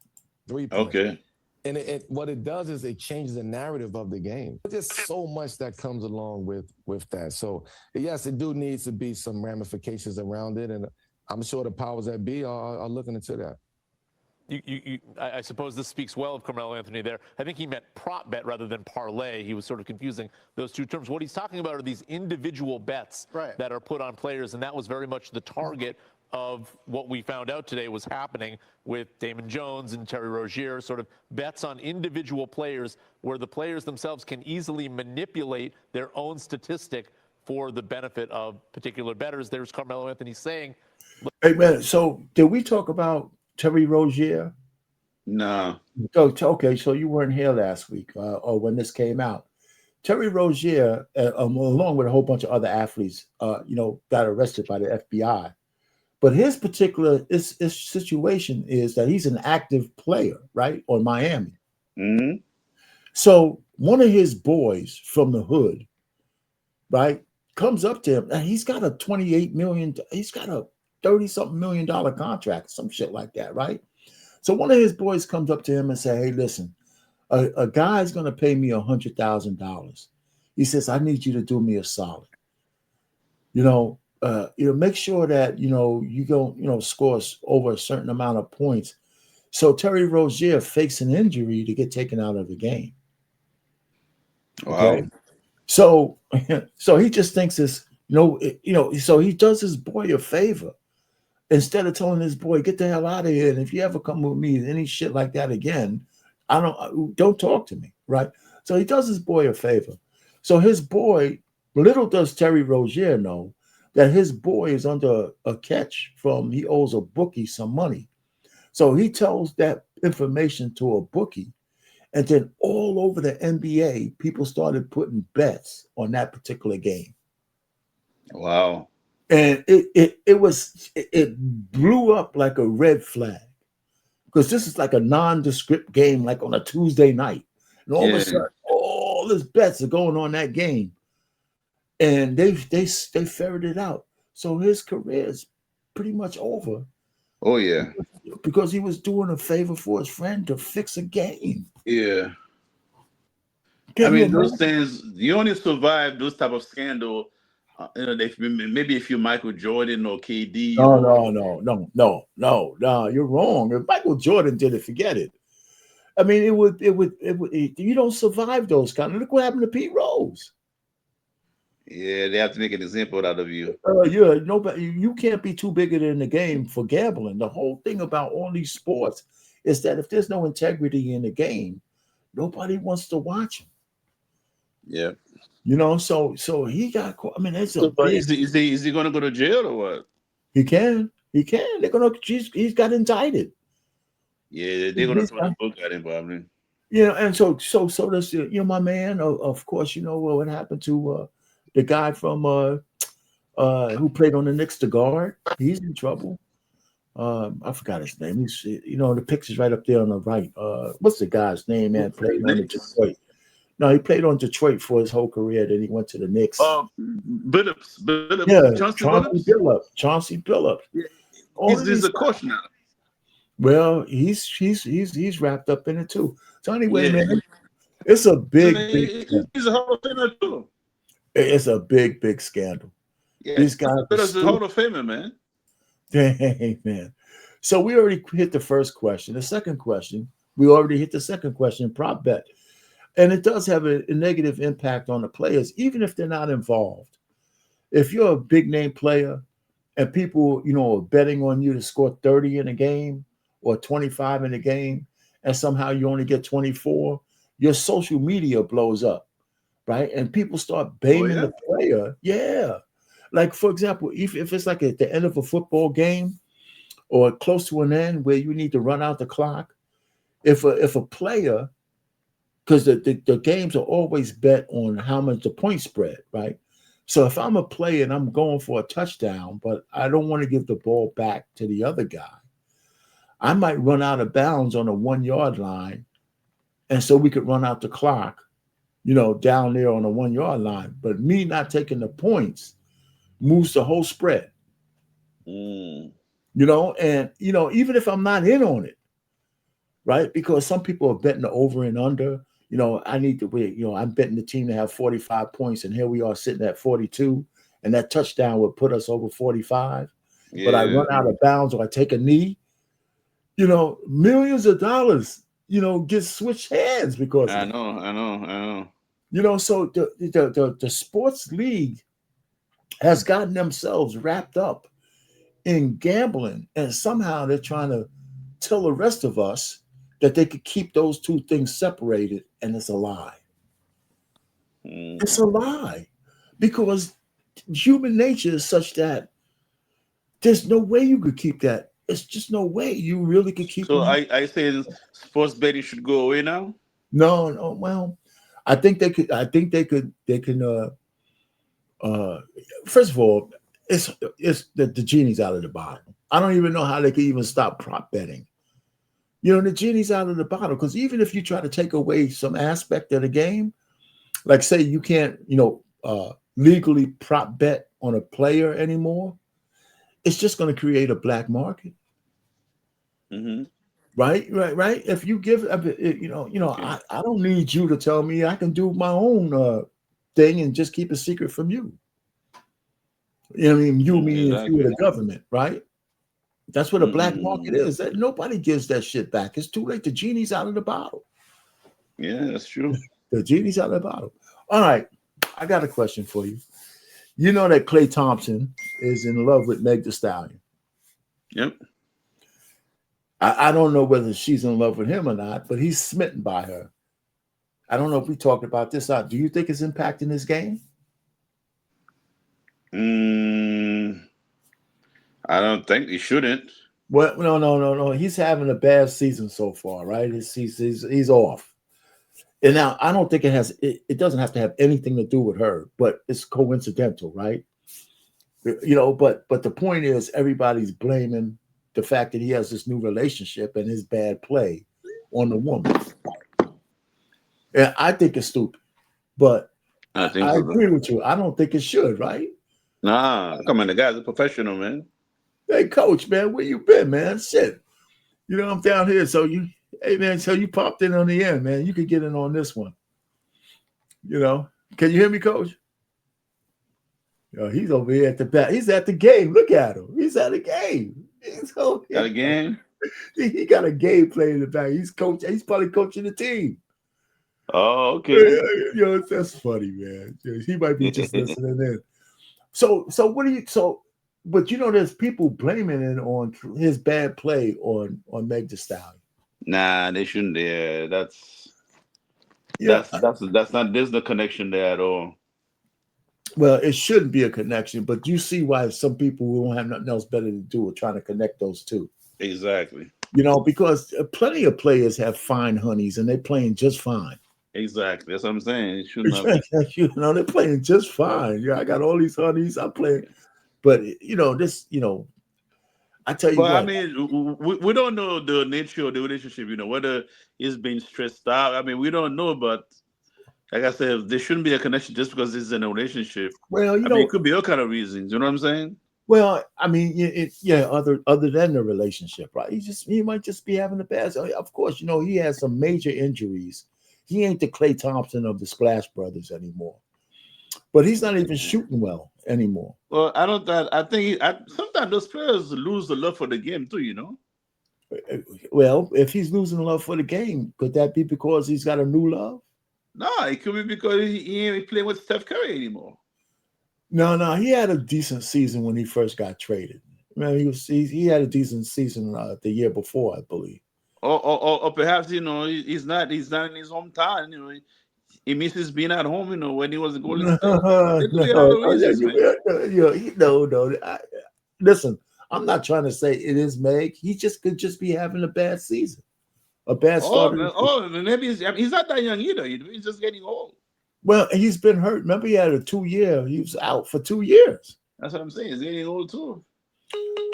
3 points. Okay. And what it does is it changes the narrative of the game. There's just so much that comes along with that. So, yes, it do needs to be some ramifications around it, and I'm sure the powers that be are looking into that. I suppose this speaks well of Carmelo Anthony there. I think he meant prop bet rather than parlay. He was sort of confusing those two terms. What he's talking about are these individual bets that are put on players, and that was very much the target of what we found out today was happening with Damon Jones and Terry Rozier, sort of bets on individual players where the players themselves can easily manipulate their own statistic for the benefit of particular bettors. There's Carmelo Anthony saying. Hey, man, so did we talk about Terry Rozier? No. Okay, so you weren't here last week or when this came out. Terry Rozier, along with a whole bunch of other athletes, got arrested by the FBI. But his particular situation is that he's an active player, right, on Miami. Mm-hmm. So one of his boys from the hood, right, comes up to him, and he's got a $28 million, he's got a $30-something million contract, some shit like that, right? So one of his boys comes up to him and say, hey, listen, a guy's going to pay me $100,000. He says, I need you to do me a solid. Make sure that, you don't, score over a certain amount of points. So Terry Rozier fakes an injury to get taken out of the game. Okay. Wow. So he just thinks it's, so he does his boy a favor. Instead of telling his boy, get the hell out of here. And if you ever come with me, any shit like that again, don't talk to me. Right. So he does his boy a favor. So his boy, little does Terry Rozier know that his boy is under a catch he owes a bookie some money. So he tells that information to a bookie. And then all over the NBA, people started putting bets on that particular game. Wow. And it blew up like a red flag, because this is like a nondescript game, like on a Tuesday night. And all of a sudden, all these bets are going on that game. And they ferreted out. So his career is pretty much over. Oh, yeah. Because he was doing a favor for his friend to fix a game. Yeah. I mean, those things, you only survive those type of scandal. Maybe if you're Michael Jordan or KD. No, you're wrong. If Michael Jordan did it, forget it. I mean, it would. You don't survive those kind of. Look what happened to Pete Rose. Yeah, they have to make an example out of you. Nobody. You can't be too bigger in the game for gambling. The whole thing about all these sports is that if there's no integrity in the game, nobody wants to watch them. Yeah. So he got caught. I mean, that's is he going to go to jail or what? He can. They're gonna. He's got indicted. Yeah, they're going to throw the book at him, probably. And so does my man. Of course, what happened to the guy from who played on the Knicks, the guard. He's in trouble. I forgot his name. He's the picture's right up there on the right. What's the guy's name? Man, played on Detroit. No, he played on Detroit for his whole career. Then he went to the Knicks. Billups. Yeah, Chauncey Billups. Yeah. He's a coach now. Well, he's wrapped up in it too. So anyway, man, it's a big. He's a Hall of Famer too. It's a big scandal. Yeah, these guys. Billups is a Hall of Famer, man. Dang, man. So we already hit the first question. The second question, we already hit the second question. Prop bet. And it does have a negative impact on the players, even if they're not involved. If you're a big name player and people, are betting on you to score 30 in a game or 25 in a game, and somehow you only get 24, your social media blows up, right? And people start blaming the player. Yeah. Like, for example, if it's like at the end of a football game or close to an end where you need to run out the clock, if a player, because the games are always bet on how much the point spread, right? So if I'm a player and I'm going for a touchdown, but I don't want to give the ball back to the other guy, I might run out of bounds on a 1 yard line. And so we could run out the clock, down there on the 1 yard line. But me not taking the points moves the whole spread. And, even if I'm not in on it, right? Because some people are betting the over and under. I need to wait. I'm betting the team to have 45 points, and here we are sitting at 42, and that touchdown would put us over 45. Yeah. But I run out of bounds or I take a knee. Millions of dollars, get switched hands because I know. So the sports league has gotten themselves wrapped up in gambling, and somehow they're trying to tell the rest of us that they could keep those two things separated, and it's a lie. It's a lie, because human nature is such that there's no way you could keep that. It's just no way you really could keep. So I say sports betting should go away now. No. Well, I think they could. They can. First of all, it's the genie's out of the bottle. I don't even know how they could even stop prop betting. The genie's out of the bottle, because even if you try to take away some aspect of the game, like say you can't, legally prop bet on a player anymore, it's just going to create a black market. Mm-hmm. Right. If you give, I don't need you to tell me. I can do my own thing and just keep a secret from you. You know what I mean? You mean Exactly. through the government, right? That's what a black market is. That nobody gives that shit back. It's too late. The genie's out of the bottle. Yeah, that's true. The genie's out of the bottle. All right, I got a question for you. You know that Klay Thompson is in love with Meg Thee Stallion. Yep. I don't know whether she's in love with him or not, but he's smitten by her. I don't know if we talked about this. Do you think it's impacting his game? I don't think he shouldn't. Well, no. He's having a bad season so far, right? He's off. And now I don't think it doesn't have to have anything to do with her, but it's coincidental, right? You know, but the point is everybody's blaming the fact that he has this new relationship and his bad play on the woman. And I think it's stupid, but I agree with you. I don't think it should, right? Nah, come on, the guy's a professional, man. Hey, coach, man, where you been, man? Shit. You know, I'm down here. So you popped in on the end, man. You could get in on this one. You know, can you hear me, coach? Yo, he's over here at the back. He's at the game. Look at him. He's at the game. Got a game? He got a game playing in the back. He's probably coaching the team. Oh, okay. You know, that's funny, man. He might be just listening in. So what do you but you know, there's people blaming it on his bad play on Meg Thee Stallion. Nah, they shouldn't. Yeah, that's not. There's no connection there at all. Well, it shouldn't be a connection, but you see why some people who don't have nothing else better to do are trying to connect those two. Exactly. You know, because plenty of players have fine honeys and they're playing just fine. Exactly. That's what I'm saying. It should not. You know, they're playing just fine. Yeah, I got all these honeys. I'm playing. But, you know, I tell you what. I mean, we don't know the nature of the relationship, you know, whether he's being stressed out. I mean, we don't know, but like I said, there shouldn't be a connection just because it's in a relationship. Well, I mean, it could be all kind of reasons. You know what I'm saying? Well, I mean, other than the relationship, right? He might just be having a bad. Of course, you know, he has some major injuries. He ain't the Klay Thompson of the Splash Brothers anymore. But he's not even shooting well anymore. Well, I think sometimes those players lose the love for the game too, you know? Well, if he's losing love for the game, could that be because he's got a new love? No, it could be because he ain't playing with Steph Curry anymore. No, he had a decent season when he first got traded. Man, he had a decent season the year before, I believe. Or perhaps, you know, he's not in his hometown, you know. He misses being at home, you know, when he was in Golden State. No. Listen, I'm not trying to say it is Meg. He could just be having a bad season, a bad start. Maybe he's not that young either. He's just getting old. Well, he's been hurt. Remember, he had a 2-year. He was out for 2 years. That's what I'm saying. He's getting old too.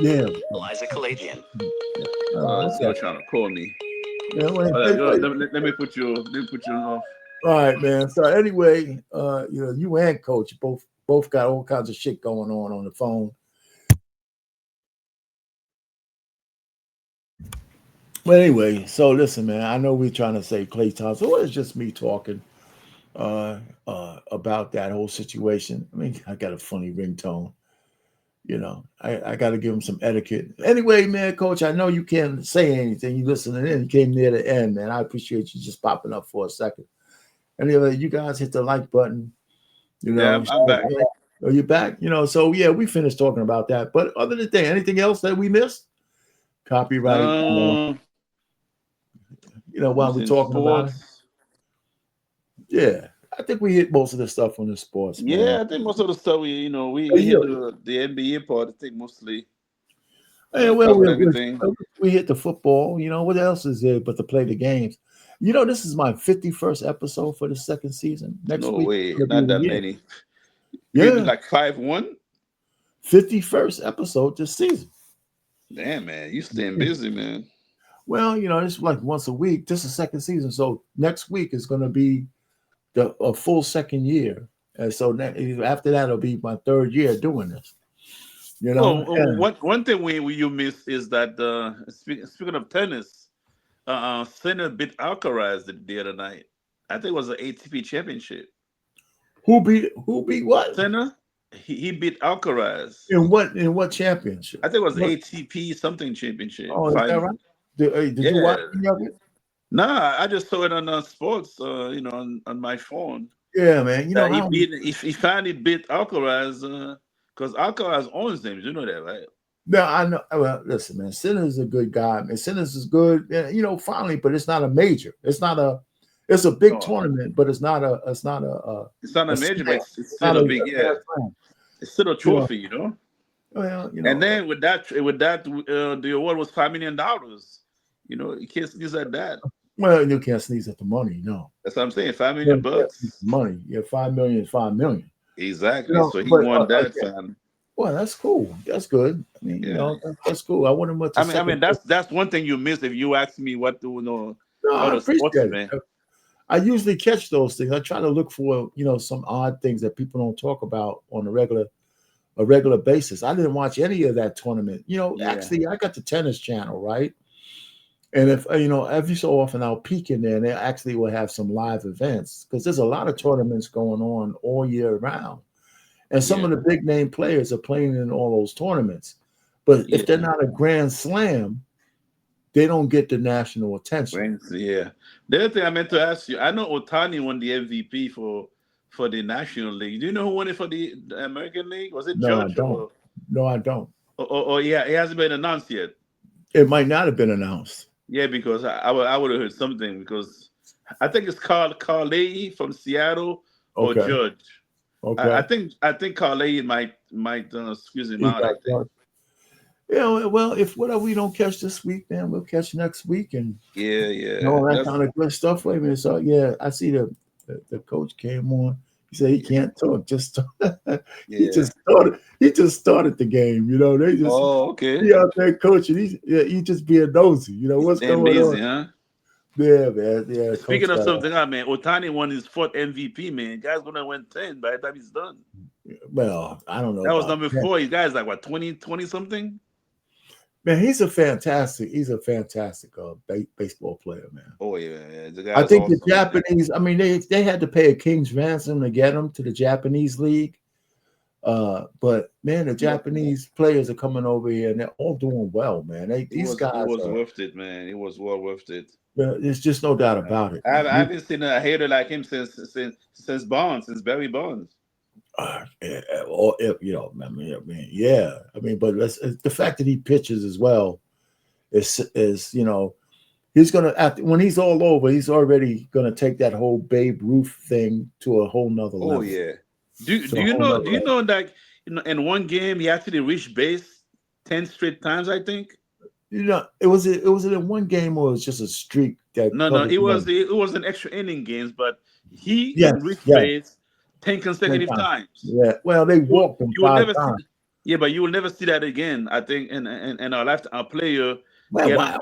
Yeah. Eliza Kaladian. They're trying to call me. Yeah, let me put you off. All right, man. So anyway, you know, you and Coach both got all kinds of shit going on the phone. But anyway, so listen, man. I know we're trying to say Klay Thompson. Well, it's just me talking about that whole situation. I mean, I got a funny ringtone. You know, I got to give him some etiquette. Anyway, man, Coach, I know you can't say anything. You listening in. You came near the end, man. I appreciate you just popping up for a second. Anyway, you guys hit the like button. You know, yeah, I'm back. Are you back? You know, so yeah, we finished talking about that. But other than that, anything else that we missed? Copyright. You know, while we're talking about it. Yeah, I think we hit most of the stuff on the sports. Man. Yeah, I think most of the stuff we hit the NBA part. I think mostly. Yeah, well, we hit the football. You know, what else is there but to play the games? You know, this is my 51st episode for the second season. Next week, not that many. Yeah, like 5-1. 51st episode this season. Damn, man, you staying busy, man. Well, you know, it's like once a week. This is second season, so next week is going to be a full second year, and so after that, it'll be my third year doing this. You know, one thing you missed is that speaking of tennis. Sinner beat Alcaraz the other night. I think it was an ATP championship. Who beat what? Sinner? He beat Alcaraz. In what championship? I think it was ATP something championship. Oh, is that right? Did you watch any of it? Nah, I just saw it on sports, on my phone. Yeah, man. He finally beat Alcaraz because Alcaraz owns him. You know that, right? No, I know. Well, listen, man. Sinner's a good guy. Man, Sinner's is good. Finally, but it's not a major. It's a big tournament, but it's not a major, but it's still a big It's still a trophy, Well, and then with that, the award was $5 million. You can't sneeze at that. Well, you can't sneeze at the money, no. That's what I'm saying. $5 million bucks. Money, yeah, $5 million is $5 million. Exactly. So he won that. Well, that's cool. That's good. I mean, that's cool. I wouldn't want to. I mean, that's one thing you miss if you ask me what to know. No, I appreciate it. Man. I usually catch those things. I try to look for some odd things that people don't talk about on a regular basis. I didn't watch any of that tournament. Actually, I got the Tennis Channel, right? And if every so often I'll peek in there, and they actually will have some live events because there's a lot of tournaments going on all year round. And some of the big name players are playing in all those tournaments. But if they're not a Grand Slam, they don't get the national attention. Yeah. The other thing I meant to ask you, I know Ohtani won the MVP for the National League. Do you know who won it for the American League? Was it Judge? No, I don't. It hasn't been announced yet. It might not have been announced. Yeah, because I would have heard something because I think it's Carl Leahy from Seattle or Judge. Okay. I think Carly might excuse him out. Well, if whatever we don't catch this week, man, we'll catch next week, and all that kind of good stuff. Wait a minute, so I see the coach came on. He said he can't talk. He just started the game. They just he out there coaching. He just being nosy. What's going on? Huh? Yeah, man. Yeah. Speaking of something, man, Ohtani won his 4th MVP, man. Guy's gonna win 10 by the time he's done. Well, I don't know. That was number 4. You guys like what 20 something? Man, he's a fantastic baseball player, man. Oh yeah. I think awesome. The Japanese. I mean, they had to pay a king's ransom to get him to the Japanese league. But man, the Japanese players are coming over here and they're all doing well, man. These guys. It was worth it, man. It was well worth it. There's just no doubt about it. I haven't seen a hater like him since Bonds, since Barry Bonds. I mean, but the fact that he pitches as well is he's gonna when he's all over, he's already gonna take that whole Babe Ruth thing to a whole nother level. Oh yeah. Do you know that in one game he actually reached base 10 straight times? I think. It was in one game or it was just a streak that. No, it was an extra inning games, but he reached base 10 consecutive times. Yeah, well, they walked him 5 times. But you will never see that again. I think in our lifetime, our player. Well,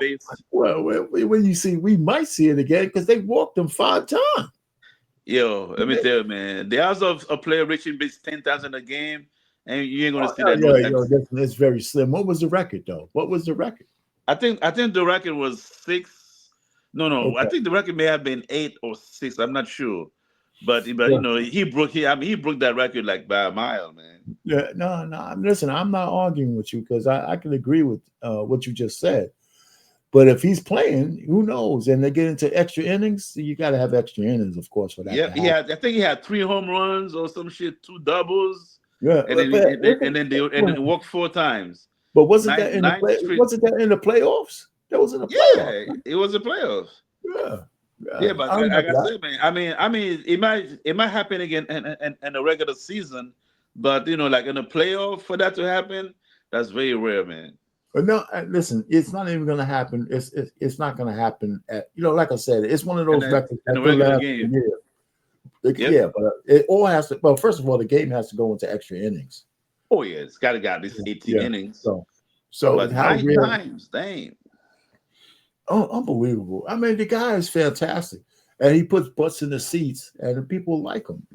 when you see, we might see it again because they walked him 5 times. Yo, let me tell you, man. The odds of a player reaching base 10,000 a game, and you ain't gonna see that. That's very slim. What was the record though? What was the record? I think the record was 6. No. Okay. I think the record may have been 8 or 6. I'm not sure, but he broke that record like by a mile, man. Yeah, no. Listen, I'm not arguing with you because I can agree with what you just said. But if he's playing, who knows? And they get into extra innings, you got to have extra innings, of course, for that. Yeah, I think he had 3 home runs or some shit, 2 doubles. Yeah, and then they walked 4 times. But wasn't that in the playoffs? That was in the playoffs. Yeah, it was the playoffs. Yeah, but like I said, man, I mean, it might happen again in a regular season, but like in a playoff for that to happen, that's very rare, man. But no, listen, it's not even going to happen. It's not going to happen at like I said, it's one of those records in a regular game. Yeah, but it all has to. Well, first of all, the game has to go into extra innings. Oh yeah, it's got to get at least 18 innings. So but how 9 times, dang. Oh, unbelievable! I mean, the guy is fantastic, and he puts butts in the seats, and the people like him.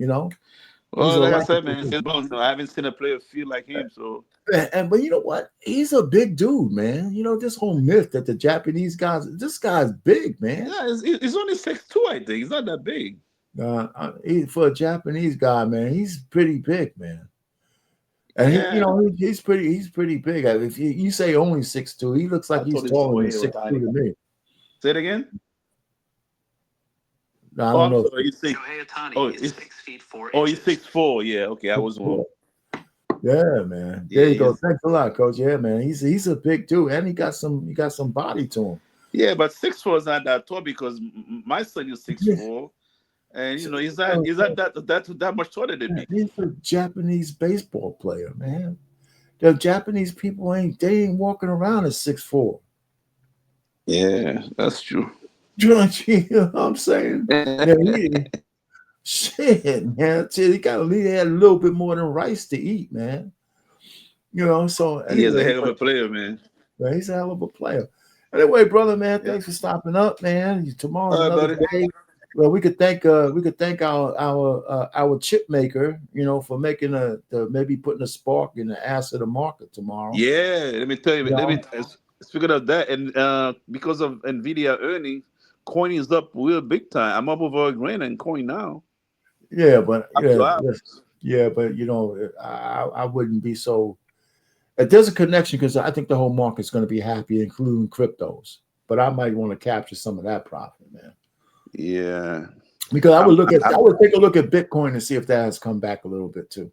Well, like I said, man, I haven't seen a player feel like him. So, but you know what? He's a big dude, man. This whole myth that the Japanese guys, this guy's big, man. Yeah, he's only 6'2", I think. He's not that big. For a Japanese guy, man, he's pretty big, man. And he's pretty big. If you say only 6'2", he looks like he's taller than 6'2" to me. Say it again. No, I don't know. Sorry, he's 6'4". He's 6'4". Yeah, okay, I was wrong. Yeah, man. There you go. Thanks a lot, Coach. Yeah, man. He's a big dude, and he got some body to him. Yeah, but 6'4" is not that tall because my son is 6'4", and he's not that much taller than me. He's a Japanese baseball player, man. The Japanese people ain't walking around at 6'4". Yeah, that's true. You know what I'm saying? Shit, man. He had a little bit more than rice to eat, man. So anyway, he is a hell of a player, man. Yeah, he's a hell of a player. Anyway, brother, man, thanks for stopping up, man. Tomorrow's another day. Well, we could thank our chip maker, for making maybe putting a spark in the ass of the market tomorrow. Yeah, let me tell you. Speaking of that, and because of Nvidia earnings, coin is up real big time. I'm up over $1,000 in coin now. Yeah, but I wouldn't be so. There's a connection because I think the whole market's going to be happy, including cryptos. But I might want to capture some of that profit, man. Yeah, because I would take a look at Bitcoin and see if that has come back a little bit too.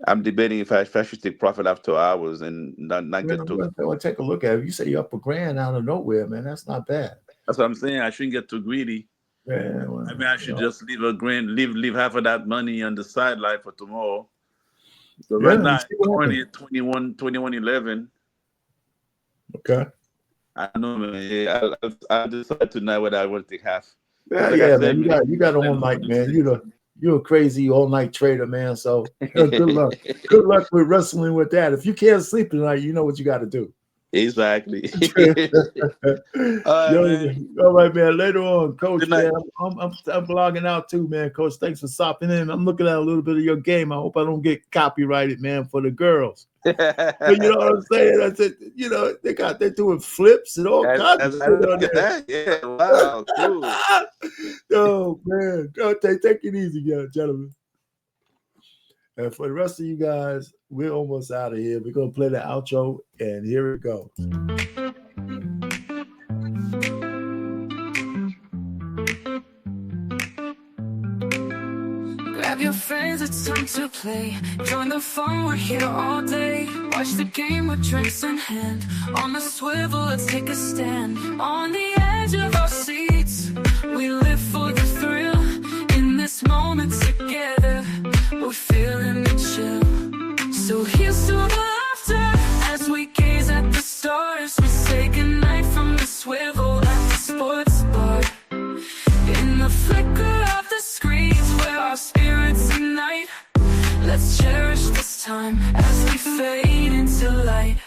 I'm debating if I should take profit after hours and not get too. Well, take a look at it. You say you're up $1,000 out of nowhere, man. That's not bad. That's what I'm saying. I shouldn't get too greedy. Yeah, well, I mean, I should just leave leave half of that money on the sideline for tomorrow. So right now, 21.11. Okay. I know, man. Yeah, I decide tonight whether I want to take half. Yeah, man. You got all night, man. You're a crazy all night trader, man. So good luck. Good luck with wrestling with that. If you can't sleep tonight, you know what you got to do. Exactly. All right, man. Later on, Coach. Man, I'm blogging out too, man. Coach, thanks for stopping in. I'm looking at a little bit of your game. I hope I don't get copyrighted, man, for the girls. But you know what I'm saying? I said, they're doing flips and all kinds of shit on there. Yeah, wow, cool. Oh man, take it easy, gentlemen. And for the rest of you guys, we're almost out of here. We're going to play the outro, and here it goes. Grab your friends, it's time to play. Join the fun, we're here all day. Watch the game with drinks in hand. On the swivel, let's take a stand. On the edge of our seats, we live for the thrill. In this moment together, we're feeling the chill. So here's to the laughter as we gaze at the stars. We say goodnight from the swivel at the sports bar. In the flicker of the screens where our spirits ignite, let's cherish this time as we fade into light.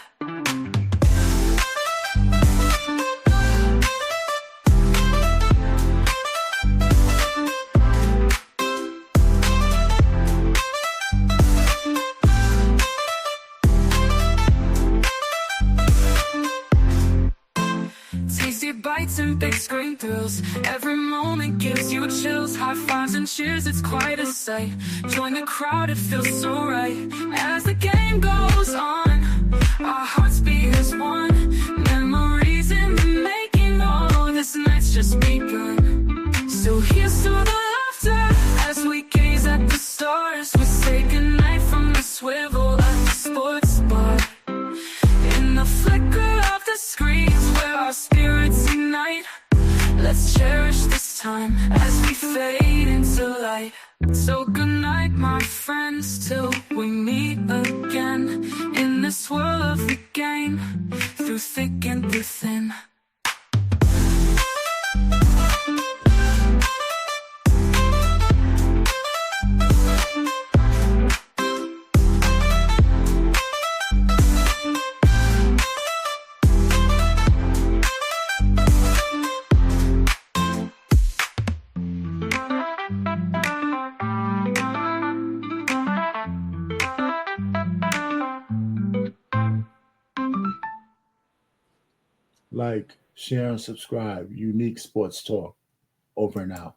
Bites and big screen thrills. Every moment gives you chills. High fives and cheers, it's quite a sight. Join the crowd, it feels so right. As the game goes on, our hearts beat as one. Memories in the making, oh, this night's just begun. So here's to the laughter as we gaze at the stars. We say goodnight from the swivel at the sports bar. In the flicker of the screens where our spirits ignite, let's cherish this time as we fade into light. So good night, my friends, till we meet again. In this world of the game, through thick and through thin. Like, share, and subscribe. Unique Sports Talk. Over and out.